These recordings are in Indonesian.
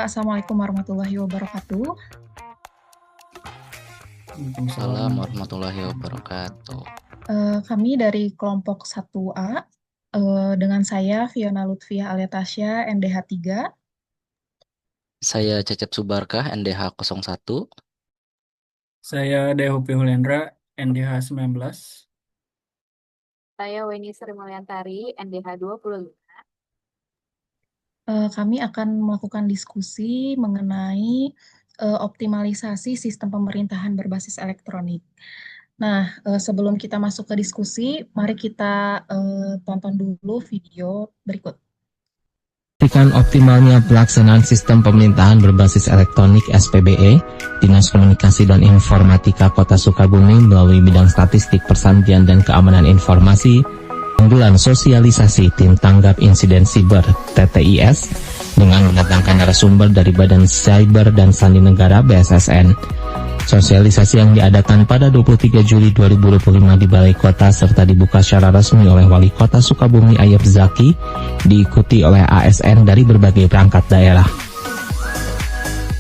Assalamualaikum warahmatullahi wabarakatuh. Waalaikumsalam warahmatullahi wabarakatuh. Kami dari kelompok 1A, dengan saya Fiona Lutfiah Aliatasya, NDH 3. Saya Cecep Subarkah, NDH 01. Saya Dehupi Hulendra, NDH 19. Saya Weni Sri Mulyantari, NDH 25. Kami akan melakukan diskusi mengenai optimalisasi sistem pemerintahan berbasis elektronik. Nah, sebelum kita masuk ke diskusi, mari kita tonton dulu video berikut. Memastikan optimalnya pelaksanaan sistem pemerintahan berbasis elektronik (SPBE), Dinas Komunikasi dan Informatika Kota Sukabumi melalui bidang statistik persandian dan keamanan informasi, pengumpulan sosialisasi tim tanggap insiden siber (TTIS) dengan mendatangkan narasumber dari Badan Cyber dan Sandi Negara (BSSN). Sosialisasi yang diadakan pada 23 Juli 2025 di Balai Kota serta dibuka secara resmi oleh Wali Kota Sukabumi Ayub Zaki, diikuti oleh ASN dari berbagai perangkat daerah.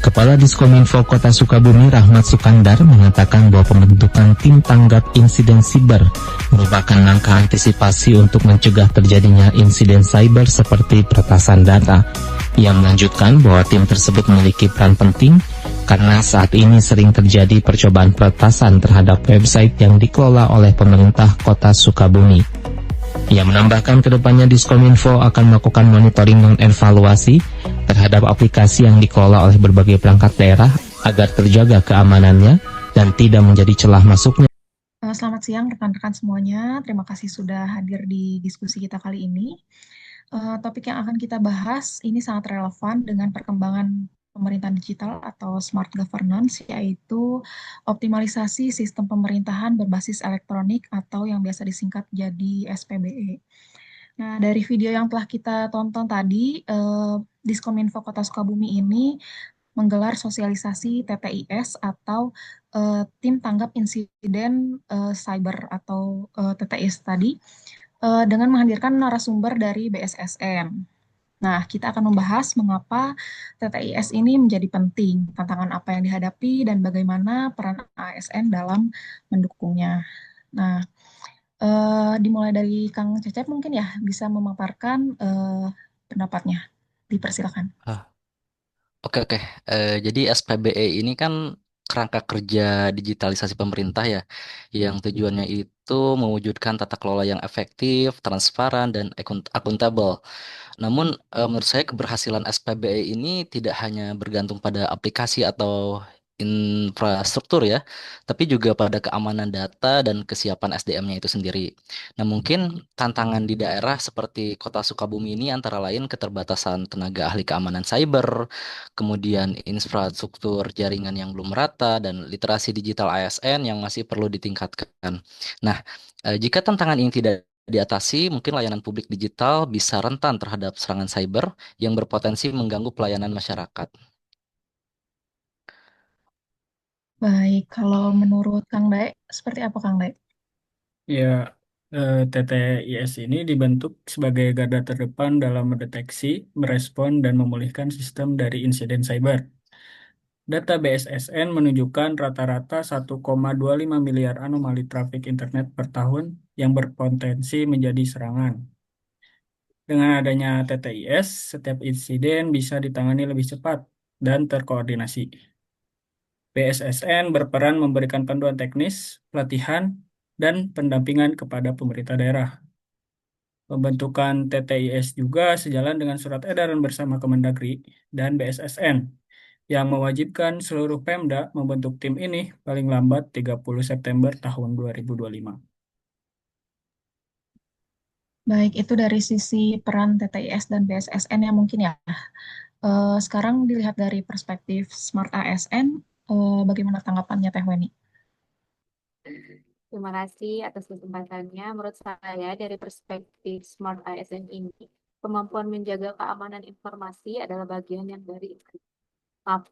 Kepala Diskominfo Kota Sukabumi Rahmat Sukandar mengatakan bahwa pembentukan tim tanggap insiden siber merupakan langkah antisipasi untuk mencegah terjadinya insiden cyber seperti peretasan data. Ia melanjutkan bahwa tim tersebut memiliki peran penting karena saat ini sering terjadi percobaan peretasan terhadap website yang dikelola oleh pemerintah Kota Sukabumi. Ia menambahkan kedepannya Diskominfo akan melakukan monitoring dan evaluasi terhadap aplikasi yang dikelola oleh berbagai perangkat daerah agar terjaga keamanannya dan tidak menjadi celah masuknya. Selamat siang rekan-rekan semuanya, terima kasih sudah hadir di diskusi kita kali ini. Topik yang akan kita bahas ini sangat relevan dengan perkembangan pemerintahan digital atau smart governance, yaitu optimalisasi sistem pemerintahan berbasis elektronik atau yang biasa disingkat jadi SPBE. Nah, dari video yang telah kita tonton tadi, Diskominfo Kota Sukabumi ini menggelar sosialisasi TTIS atau Tim Tanggap Insiden Cyber atau TTIS tadi, dengan menghadirkan narasumber dari BSSN. Nah, kita akan membahas mengapa TTIS ini menjadi penting, tantangan apa yang dihadapi, dan bagaimana peran ASN dalam mendukungnya. Nah, dimulai dari Kang Cecep mungkin ya, bisa memaparkan pendapatnya. Dipersilakan. Oke. Jadi SPBE ini kan kerangka kerja digitalisasi pemerintah ya, yang tujuannya itu mewujudkan tata kelola yang efektif, transparan, dan akuntabel. Namun menurut saya keberhasilan SPBE ini tidak hanya bergantung pada aplikasi atau infrastruktur ya, tapi juga pada keamanan data dan kesiapan SDM-nya itu sendiri. Nah, mungkin tantangan di daerah seperti Kota Sukabumi ini antara lain keterbatasan tenaga ahli keamanan cyber, kemudian infrastruktur jaringan yang belum merata, dan literasi digital ASN yang masih perlu ditingkatkan. Nah, jika tantangan ini tidak diatasi, mungkin layanan publik digital bisa rentan terhadap serangan cyber yang berpotensi mengganggu pelayanan masyarakat. Baik, kalau menurut Kang Dae, seperti apa Kang Dae? Ya, TTIS ini dibentuk sebagai garda terdepan dalam mendeteksi, merespon, dan memulihkan sistem dari insiden cyber. Data BSSN menunjukkan rata-rata 1,25 miliar anomali trafik internet per tahun yang berpotensi menjadi serangan. Dengan adanya TTIS, setiap insiden bisa ditangani lebih cepat dan terkoordinasi. BSSN berperan memberikan panduan teknis, pelatihan, dan pendampingan kepada pemerintah daerah. Pembentukan TTIS juga sejalan dengan surat edaran bersama Kemendagri dan BSSN yang mewajibkan seluruh Pemda membentuk tim ini paling lambat 30 September tahun 2025. Baik, itu dari sisi peran TTIS dan BSSN yang mungkin ya. Sekarang dilihat dari perspektif Smart ASN, bagaimana tanggapannya Teh Weni? Terima kasih atas kesempatannya. Menurut saya, dari perspektif Smart ASN ini, kemampuan menjaga keamanan informasi adalah bagian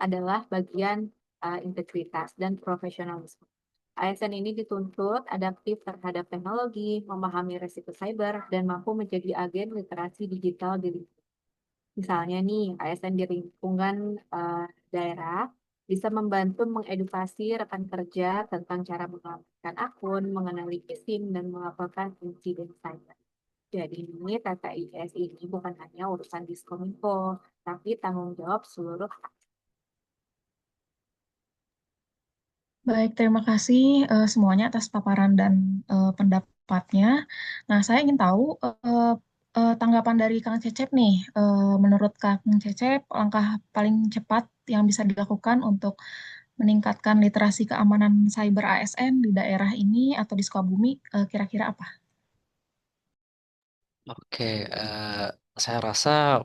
adalah bagian integritas dan profesionalisme. ASN ini dituntut adaptif terhadap teknologi, memahami resiko cyber, dan mampu menjadi agen literasi digital di lingkungan. Misalnya nih, ASN di lingkungan daerah bisa membantu mengedukasi rekan kerja tentang cara mengamankan akun, mengenali phishing, dan melaporkan insiden cyber. Jadi ini TTIS ini bukan hanya urusan Diskominfo, tapi tanggung jawab seluruh. Baik, terima kasih semuanya atas paparan dan pendapatnya. Nah, saya ingin tahu tanggapan dari Kang Cecep nih. Menurut Kang Cecep, langkah paling cepat yang bisa dilakukan untuk meningkatkan literasi keamanan cyber ASN di daerah ini atau di Sukabumi kira-kira apa? Oke, saya rasa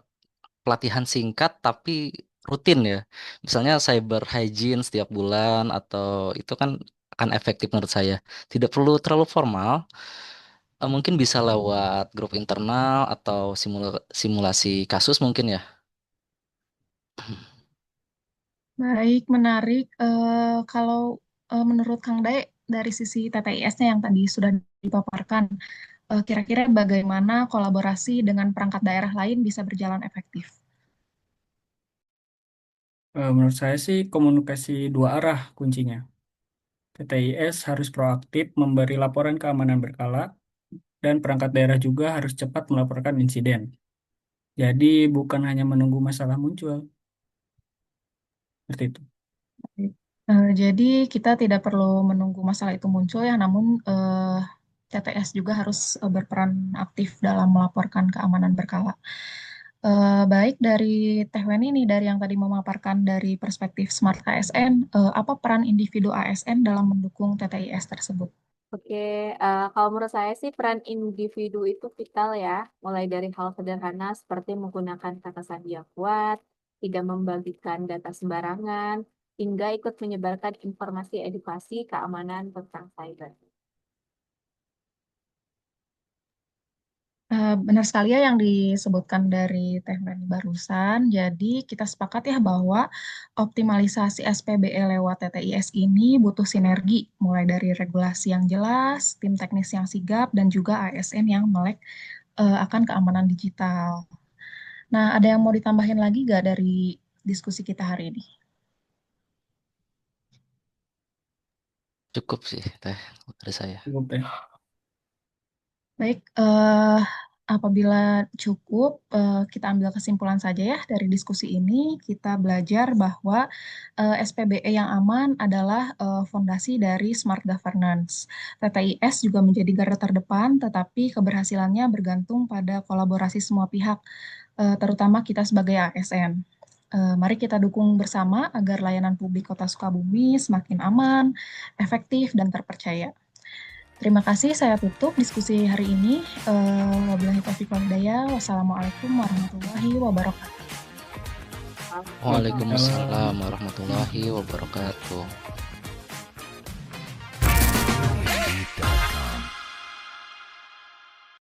pelatihan singkat tapi rutin ya. Misalnya cyber hygiene setiap bulan atau itu kan akan efektif menurut saya. Tidak perlu terlalu formal, mungkin bisa lewat grup internal atau simulasi kasus mungkin ya. Baik, menarik. Kalau menurut Kang Dae, dari sisi TTIS-nya yang tadi sudah dipaparkan, kira-kira bagaimana kolaborasi dengan perangkat daerah lain bisa berjalan efektif? Menurut saya sih komunikasi dua arah kuncinya. TTIS harus proaktif memberi laporan keamanan berkala, dan perangkat daerah juga harus cepat melaporkan insiden. Jadi bukan hanya menunggu masalah muncul. Seperti itu. Jadi kita tidak perlu menunggu masalah itu muncul ya, namun TTS juga harus berperan aktif dalam melaporkan keamanan berkala. Baik dari Teh Weni nih, dari yang tadi memaparkan dari perspektif Smart ASN, apa peran individu ASN dalam mendukung TTIS tersebut? Oke, kalau menurut saya sih peran individu itu vital ya, mulai dari hal sederhana seperti menggunakan kata sandi yang kuat, tidak membagikan data sembarangan, hingga ikut menyebarkan informasi edukasi keamanan tentang cyber. Benar sekali ya yang disebutkan dari Teh Rani barusan. Jadi kita sepakat ya bahwa optimalisasi SPBE lewat TTIS ini butuh sinergi, mulai dari regulasi yang jelas, tim teknis yang sigap, dan juga ASN yang melek akan keamanan digital. Nah, ada yang mau ditambahin lagi nggak dari diskusi kita hari ini? Cukup sih, Teh, dari saya. Cukup ya. Baik, apabila cukup, kita ambil kesimpulan saja ya dari diskusi ini. Kita belajar bahwa SPBE yang aman adalah fondasi dari smart governance. TTIS juga menjadi garda terdepan, tetapi keberhasilannya bergantung pada kolaborasi semua pihak, terutama kita sebagai ASN. Mari kita dukung bersama agar layanan publik Kota Sukabumi semakin aman, efektif, dan terpercaya. Terima kasih, saya tutup diskusi hari ini. Wabillahi taufiq wal hidayah. Wassalamualaikum warahmatullahi wabarakatuh. Waalaikumsalam warahmatullahi wabarakatuh.